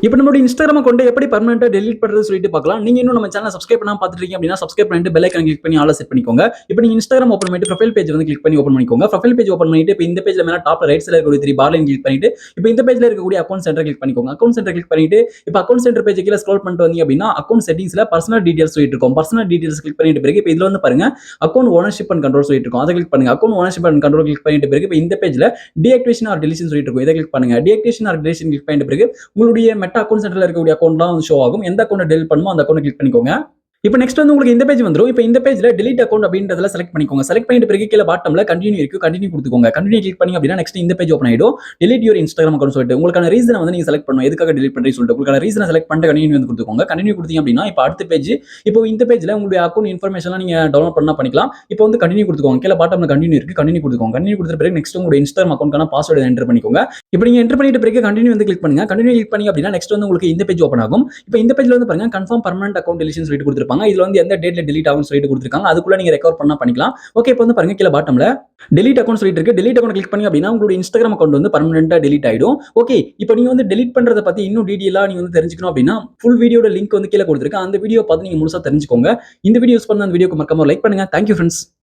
இப்போ நம்மளோட Instagram account எப்படி பெர்மனெண்டா டெலீட் பண்றது சொல்லிட்டு பார்க்கலாம். நீங்க இன்னும் நம்ம சேனலை சப்ஸ்கிரைப் பண்ணாம பார்த்துட்டு இருக்கீங்க அப்படின்னா சப்ஸ்கிரைப் பண்ணிட்டு பெல் ஐகான் கிளிக் பண்ணி ஆல் செட் பண்ணிக்கோங்க. இப்போ நீங்க இன்ஸ்டாகிராம் ஓபன் பண்ணிட்டு ப்ரொஃபைல் பேஜ் வந்து கிளிக் பண்ணி ஓபன் பண்ணிக்கோங்க. ப்ரொஃபைல் பேஜ் ஓபன் பண்ணிட்டு இப்போ இந்த பேஜ்ல மேல டாப்ல ரைட் சைடுல இருக்கக்கூடிய 3 பார் லைன் கிளிக் பண்ணிட்டு இப்போ இந்த பேஜ்ல இருக்கக்கூடிய அக்கவுண்ட் சென்டர் கிளிக் பண்ணிக்கோங்க. அக்கவுண்ட் சென்டர் கிளிக் பண்ணிட்டு இப்போ அக்கவுண்ட் சென்டர் பேஜ் கீழ ஸ்க்ரோல் பண்ணிட்டு வந்தீங்க அப்படின்னா அக்கவுண்ட் செட்டிங்ஸ்ல பர்சனல் டீடைல்ஸ் சொல்லிட்டு இருக்கும். பர்சனல் டீடைல்ஸ் கிளிக் பண்ணிட்டு பிறகு இப்போ இதுல வந்து பாருங்க அக்கவுண்ட் ஓனர்ஷிப் அண்ட் கண்ட்ரோல் சொல்லிட்டு இருக்கும். அதை கிளிக் பண்ணுங்க. Account ownership and control click பண்ணிட்டு பிறகு இப்போ இந்த பேஜ்ல டீஆக்டிவேஷன் ஆர் டெலிஷன் சொல்லிட்டு இருக்கும். இதை கிளிக் பண்ணுங்க. டீஆக்டிவேஷன் ஆர் டெலிஷன் கிளிக் பண்ணிட்டு பிறகு உங்களுடைய மெட்டா அக்கவுண்ட் சென்டர்ல இருக்கக்கூடிய அக்கவுண்ட்லாம் வந்து ஷோ ஆகும். எந்த அக்கவுண்ட் டெலிட் பண்ணுமோ அந்த அக்கவுண்ட் கிளிக் பண்ணிக்கோங்க. இப்போ நெக்ஸ்ட் வந்து உங்களுக்கு இந்த பேஜ் வந்துரும். இப்போ இந்த பேஜ்ல delete அக்கவுண்ட் அப்படின்றதுல செலக்ட் பண்ணிக்கோங்க. செலக்ட் பண்ணிட்டு பிறகு கீழ பாட்டம்ல கண்டினியூ இருக்கு. கண்டினியூ கொடுத்துக்கோங்க. கண்டினியூ கிளிக் பண்ணி அப்படின்னா நெக்ஸ்ட் இந்த பேஜ் ஓபன் ஆயிடும். delete your Instagram அக்கவுண்ட் சொல்லிட்டு உங்களுக்கான ரீசனை வந்து நீங்க செலக்ட் பண்ணணும். எதுக்காக delete பண்றீங்க சொல்லிட்டு உங்களுக்கான ரீசனை செலக்ட் பண்ணிட்டு கண்டினியூ வந்து கொடுத்துக்கோங்க. கண்டினியூ கொடுத்தீங்க அப்படின்னா இப்போ அடுத்த பேஜ் இப்போ இந்த பேஜ்ல உங்களுடைய அக்கவுண்ட் இன்ஃபர்மேஷன்லாம் நீங்க டவுன்லோட் பண்ணா பண்ணிக்கலாம். இப்போ வந்து கண்டினியூ கொடுத்துக்கோங்க. கீழ பாட்டம்ல கண்டினியூ இருக்கு. கண்டினியூ கொடுத்துக்கோங்க. கண்டினியூ கொடுத்த பிறகு நெக்ஸ்ட் உங்களுடைய Instagram அக்கவுண்ட்கான பாஸ்வேர்டு என்டர் பண்ணிக்கோங்க. இப்போ நீங்க என்டர் பண்ணிட்ட பிறகு கண்டினியூ வந்து கிளிக் பண்ணுங்க. கண்டினியூ கிளிக் பண்ணி அப்படின்னா நெக்ஸ்ட் வந்து உங்களுக்கு இந்த பேஜ் ஓபன் ஆகும். இப்போ இந்த பேஜ்ல வந்து பாருங்க கன்ஃபார்ம் பெர்மனன்ட் அக்கவுண்ட் டெலிஷன் சொல்லிட்டு கொடுத்திருப்பாங்க. இதுல வந்து எந்த டேட்ல delete ஆகும்னு சொல்லிட்டு கொடுத்திருக்காங்க. அதுக்குள்ள நீங்க ரெக்கவர் பண்ணா பண்ணிக்கலாம். ஓகே இப்போ வந்து பாருங்க கீழ பாட்டம்ல delete அக்கவுண்ட் சொல்லிட்டு இருக்கு. delete அக்கவுண்ட் கிளிக் பண்ணி அப்படின்னா உங்களுடைய Instagram அக்கவுண்ட் வந்து பெர்மனன்ட்டா delete ஆயிடும். ஓகே இப்போ நீங்க வந்து delete பண்றத பத்தி இன்னும் டீடைலா நீங்க வந்து தெரிஞ்சுக்கணும் அப்படின்னா ஃபுல் வீடியோட லிங்க் வந்து கீழ கொடுத்திருக்கேன். அந்த வீடியோ பார்த்து நீங்க முழுசா தெரிஞ்சுக்கோங்க. இந்த வீடியோ யூஸ் பண்ண அந்த வீடியோக்கு மறக்காம லைக் பண்ணுங்க. Thank you friends.